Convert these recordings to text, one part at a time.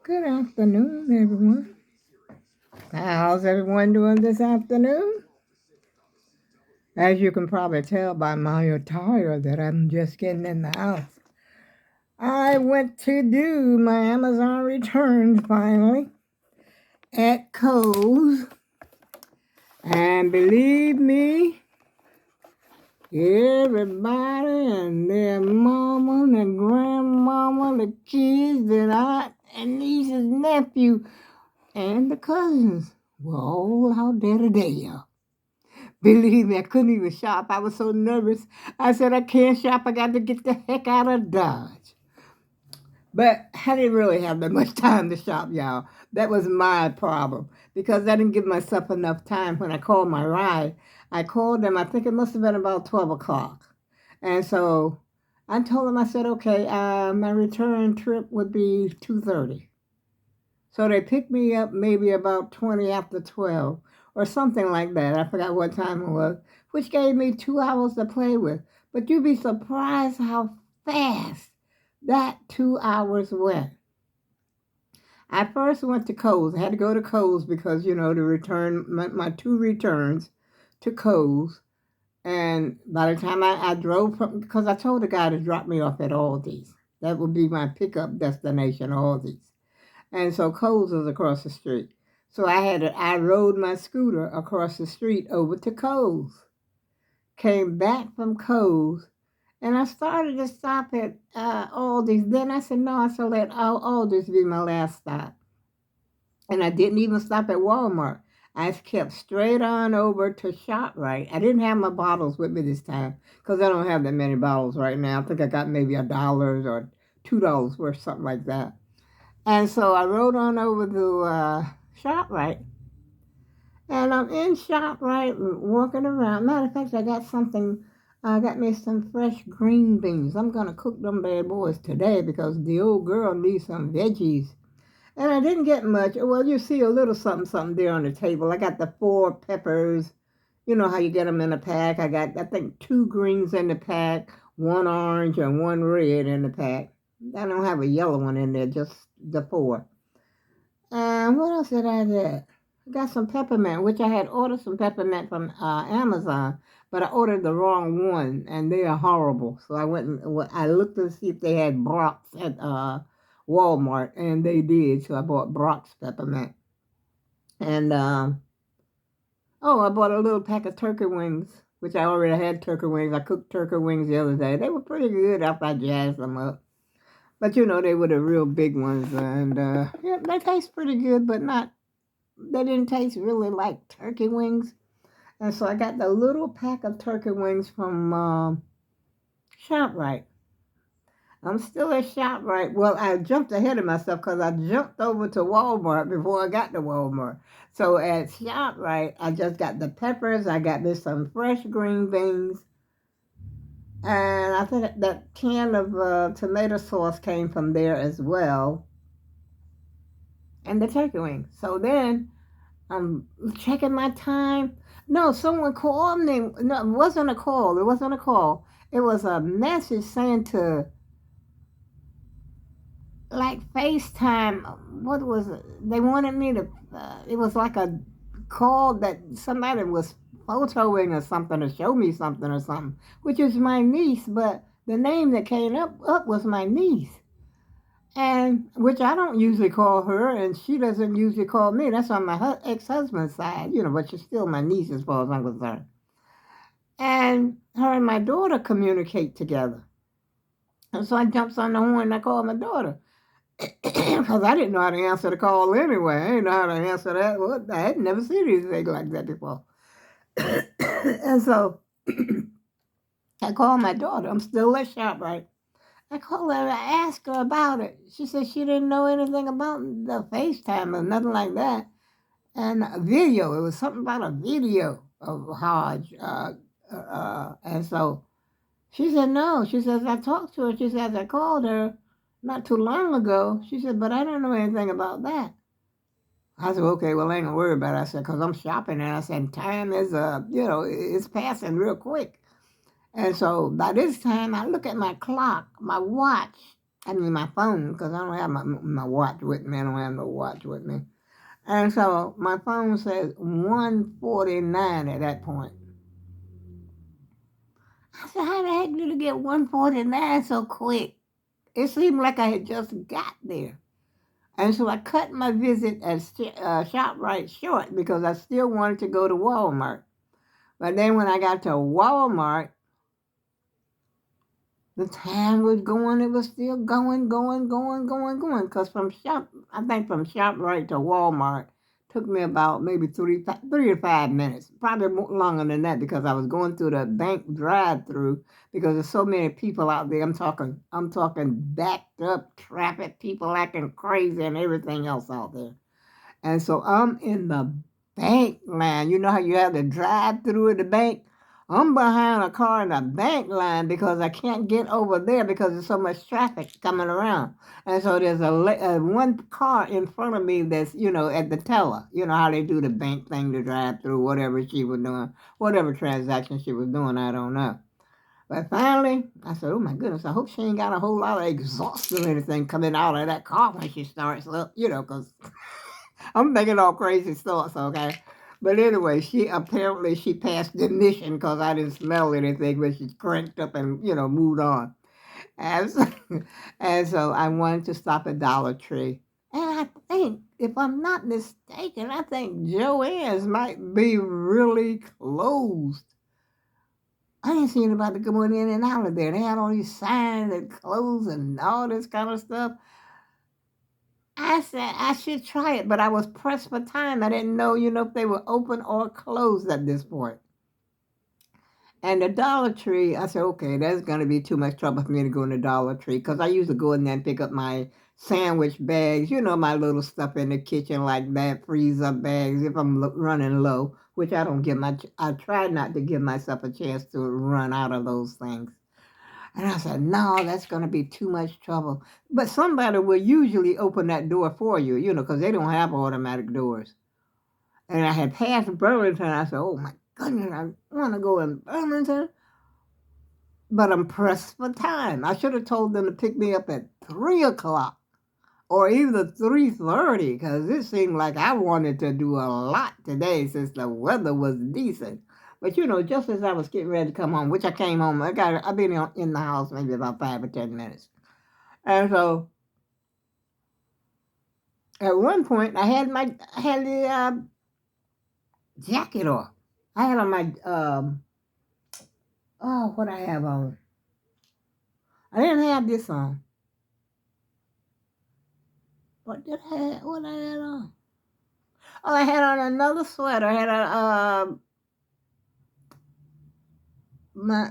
Good afternoon, everyone. How's everyone doing this afternoon? As you can probably tell by my attire that I'm just getting in the house. I went to do my Amazon returns finally at Kohl's. And believe me, everybody and their mama and grandmama, the kids and aunt and nieces, nephew, and the cousins were all out there today, y'all. Believe me, I couldn't even shop. I was so nervous. I said, I can't shop. I got to get the heck out of Dodge. But I didn't really have that much time to shop, y'all. That was my problem because I didn't give myself enough time when I called my ride. I called them, I think it must have been about 12 o'clock. And so I told them, I said, okay, my return trip would be 2:30. So they picked me up maybe about 20 after 12 or something like that. I forgot what time it was, which gave me 2 hours to play with. But you'd be surprised how fast that 2 hours went. I first went to Kohl's. I had to go to Kohl's because, to return my two returns to Kohl's. And by the time I drove from, because I told the guy to drop me off at Aldi's. That would be my pickup destination, Aldi's. And so Kohl's was across the street. So I rode my scooter across the street over to Kohl's. Came back from Kohl's, and I started to stop at Aldi's. Then I said, no, I shall let Aldi's be my last stop. And I didn't even stop at Walmart. I kept straight on over to ShopRite. I didn't have my bottles with me this time because I don't have that many bottles right now. I think I got maybe $1 or $2 worth, something like that. And so I rode on over to ShopRite. And I'm in ShopRite walking around. Matter of fact, I got me some fresh green beans. I'm going to cook them bad boys today because the old girl needs some veggies. And I didn't get much. Well, you see a little something, something there on the table. I got the 4 peppers. You know how you get them in a pack. I got, I think, 2 greens in the pack, 1 orange and 1 red in the pack. I don't have a yellow one in there, just the 4. And what else did I get? I got some peppermint, which I had ordered some peppermint from Amazon, but I ordered the wrong one, and they are horrible. So I went and I looked to see if they had Brock's at Walmart, and they did. So I bought Brock's peppermint. And I bought a little pack of turkey wings, which I already had turkey wings. I cooked turkey wings the other day. They were pretty good after I jazzed them up. But they were the real big ones, and yeah, they taste pretty good, but they didn't taste really like turkey wings. And so I got the little pack of turkey wings from ShopRite. I'm still at ShopRite. Well, I jumped ahead of myself because I jumped over to Walmart before I got to Walmart. So at ShopRite, I just got the peppers. I got this some fresh green beans. And I think that can of tomato sauce came from there as well. And the turkey wings. So then I'm checking my time. No, someone called me. No, it wasn't a call. It wasn't a call. It was a message saying to like FaceTime. What was it? They wanted me to. It was like a call that somebody was photoing or something to show me something or something, which is my niece. But the name that came up was my niece. And which I don't usually call her, and she doesn't usually call me. That's on my ex-husband's side, but she's still my niece as far as I'm concerned. And her and my daughter communicate together. And so I jumps on the horn and I call my daughter. Because I didn't know how to answer the call anyway. I didn't know how to answer that. Well, I had never seen anything like that before. And so I called my daughter. I'm still at ShopRite. I called her and I asked her about it. She said she didn't know anything about the FaceTime or nothing like that. And a video, it was something about a video of Hodge. And so she said, no. She says, I talked to her. She says, I called her not too long ago. She said, but I don't know anything about that. I said, okay, well, I ain't gonna worry about it. I said, because I'm shopping. And I said, time is, it's passing real quick. And so by this time, I look at my clock, my watch, I mean, my phone, because I don't have my watch with me. I don't have no watch with me. And so my phone says 1:49 at that point. I said, how the heck did it get 1:49 so quick? It seemed like I had just got there. And so I cut my visit at ShopRite short because I still wanted to go to Walmart. But then when I got to Walmart, the time was going. It was still going. Because I think from ShopRite to Walmart took me about maybe 3 to 5 minutes. Probably longer than that because I was going through the bank drive-through because there's so many people out there. I'm talking backed up traffic, people acting crazy and everything else out there. And so I'm in the bank line. You know how you have to drive through the bank? I'm behind a car in the bank line because I can't get over there because there's so much traffic coming around. And so there's one car in front of me that's, at the teller. You know how they do the bank thing to drive through, whatever she was doing, whatever transaction she was doing, I don't know. But finally, I said, oh my goodness, I hope she ain't got a whole lot of exhaust or anything coming out of that car when she starts up, because I'm thinking all crazy thoughts, okay? But anyway, she passed the mission because I didn't smell anything, but she cranked up and, moved on. And so, and so I wanted to stop at Dollar Tree. And I think, if I'm not mistaken, I think Joann's might be really closed. I didn't see anybody going in and out of there. They had all these signs and clothes and all this kind of stuff. I said I should try it, but I was pressed for time. I didn't know, if they were open or closed at this point. And the Dollar Tree, I said, okay, that's going to be too much trouble for me to go in the Dollar Tree because I usually go in there and pick up my sandwich bags, my little stuff in the kitchen like that, freeze up bags if I'm running low, which I don't give I try not to give myself a chance to run out of those things. And I said, no, that's going to be too much trouble. But somebody will usually open that door for you, because they don't have automatic doors. And I had passed Burlington. I said, oh my goodness, I want to go in Burlington. But I'm pressed for time. I should have told them to pick me up at 3 o'clock or either 3:30 because it seemed like I wanted to do a lot today since the weather was decent. But just as I was getting ready to come home, which I came home, I've been in the house maybe about 5 or 10 minutes. And so at one point I had the jacket off. I had on my what I have on. I didn't have this on. What I had on? Oh, I had on another sweater. I had a my.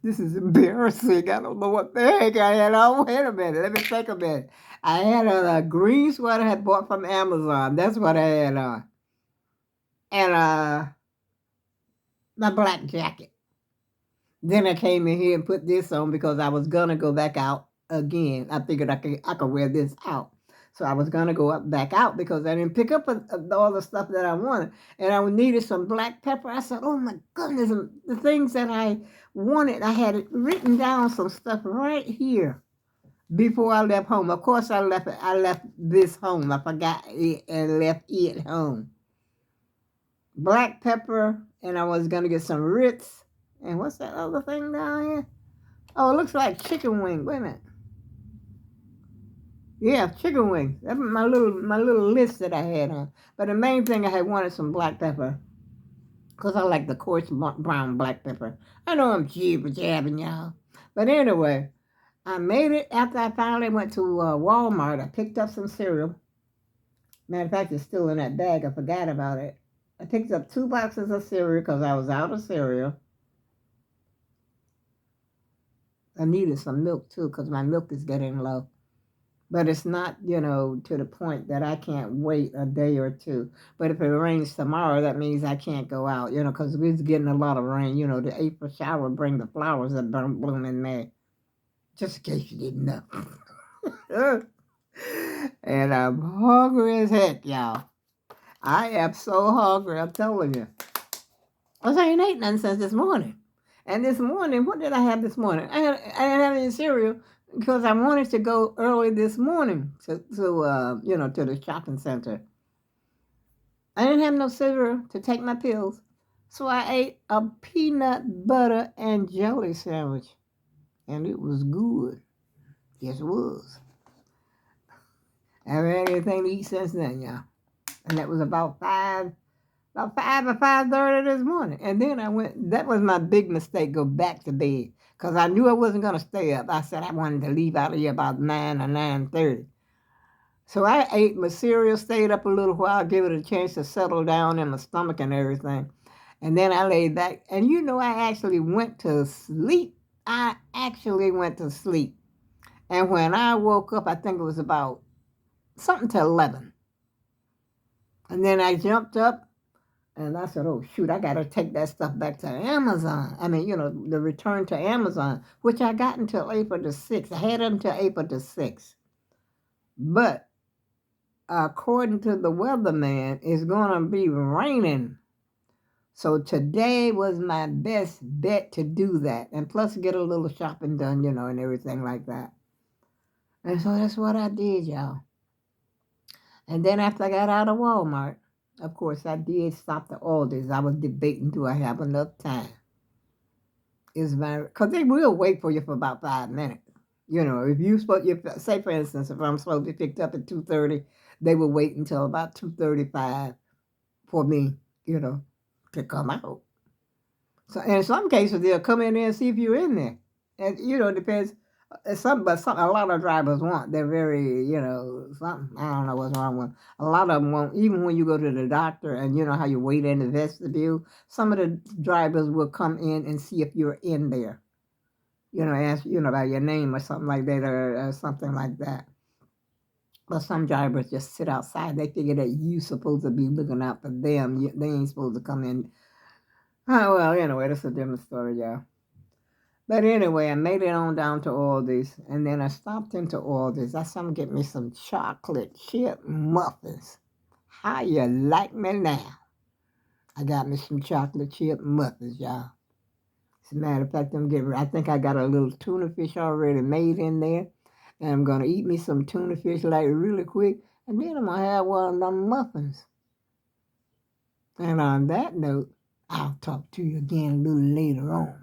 This is embarrassing. I don't know what the heck I had on. Wait a minute. Let me think a minute. I had on a green sweater I had bought from Amazon. That's what I had on. And my black jacket. Then I came in here and put this on because I was gonna go back out again. I figured I could wear this out. So I was gonna go back out because I didn't pick up all the stuff that I wanted, and I needed some black pepper. I said, "Oh my goodness!" And the things that I wanted, I had written down some stuff right here before I left home. Of course, I left this home. I forgot it and left it home. Black pepper, and I was gonna get some Ritz. And what's that other thing down here? Oh, it looks like chicken wing. Wait a minute. Yeah, chicken wings. That's my little list that I had on. But the main thing I had wanted some black pepper. Because I like the coarse brown black pepper. I know I'm jabbing y'all. But anyway, I made it after I finally went to Walmart. I picked up some cereal. Matter of fact, it's still in that bag. I forgot about it. I picked up 2 boxes of cereal because I was out of cereal. I needed some milk too because my milk is getting low. But it's not, to the point that I can't wait a day or two. But if it rains tomorrow, that means I can't go out, because we're getting a lot of rain. The April shower bring the flowers that bloom in May. Just in case you didn't know. And I'm hungry as heck, y'all. I am so hungry, I'm telling you. I ain't ate nothing since this morning. And this morning, what did I have this morning? I didn't have any cereal because I wanted to go early this morning to the shopping center. I didn't have no cereal to take my pills. So I ate a peanut butter and jelly sandwich. And it was good. Yes, it was. I haven't had anything to eat since then, y'all. And that was about 5 or 5:30 this morning. And then I went, that was my big mistake, go back to bed. Because I knew I wasn't going to stay up. I said I wanted to leave out of here about 9 or 9:30. So I ate my cereal, stayed up a little while, give it a chance to settle down in my stomach and everything. And then I laid back. And I actually went to sleep. I actually went to sleep. And when I woke up, I think it was about something to 11. And then I jumped up and I said, oh, shoot, I got to take that stuff back to Amazon. The return to Amazon, which I got until April the 6th. I had it until April the 6th. But according to the weatherman, it's going to be raining. So today was my best bet to do that. And plus get a little shopping done, and everything like that. And so that's what I did, y'all. And then after I got out of Walmart, of course, I did stop the orders. I was debating, do I have enough time? Because they will wait for you for about 5 minutes. If say for instance, if I'm supposed to be picked up at 2:30, they will wait until about 2:35 for me, to come out. So in some cases, they'll come in there and see if you're in there. And, it depends. A lot of drivers won't. They're very, something. I don't know what's wrong with them. A lot of them won't. Even when you go to the doctor and you know how you wait in the vestibule, some of the drivers will come in and see if you're in there. Ask, about your name or something like that or something like that. But some drivers just sit outside. They figure that you're supposed to be looking out for them. They ain't supposed to come in. Oh, well, anyway, that's a different story, y'all. But anyway, I made it on down to Aldi's, and then I stopped into Aldi's. I said, I'm get me some chocolate chip muffins. How you like me now? I got me some chocolate chip muffins, y'all. As a matter of fact, I think I got a little tuna fish already made in there, and I'm gonna eat me some tuna fish like really quick, and then I'm gonna have one of them muffins. And on that note, I'll talk to you again a little later on.